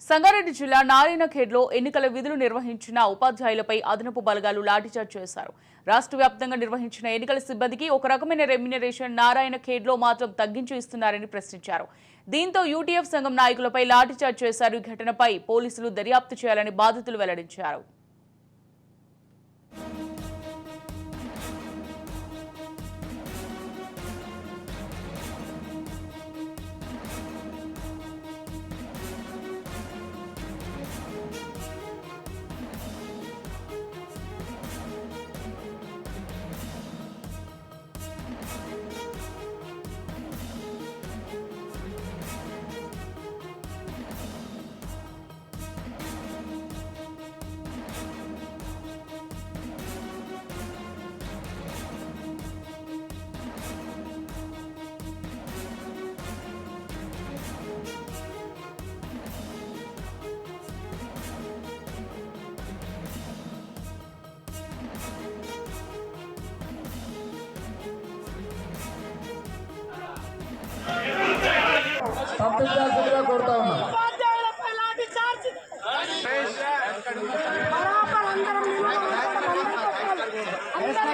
సంగారెడ్డి జిల్లా నారాయణఖేడ్లో ఎన్నికల విధులు నిర్వహించిన ఉపాధ్యాయులపై అదనపు బలగాలు లాఠీచార్జ్ చేశారు. రాష్ట్ర వ్యాప్తంగా నిర్వహించిన ఎన్నికల సిబ్బందికి ఒక రకమైన రెమ్యునరేషన్ నారాయణఖేడ్లో మాత్రం తగ్గించి ఇస్తున్నారని ప్రశ్నించారు. దీంతో యూటీఎఫ్ సంఘం నాయకులపై లాఠీచార్జ్ చేశారు. ఈ ఘటనపై పోలీసులు దర్యాప్తు చేయాలని బాధితులు వెల్లడించారు. పంపించాల్సిందిగా కోరుతా ఉన్నాం. అందరూ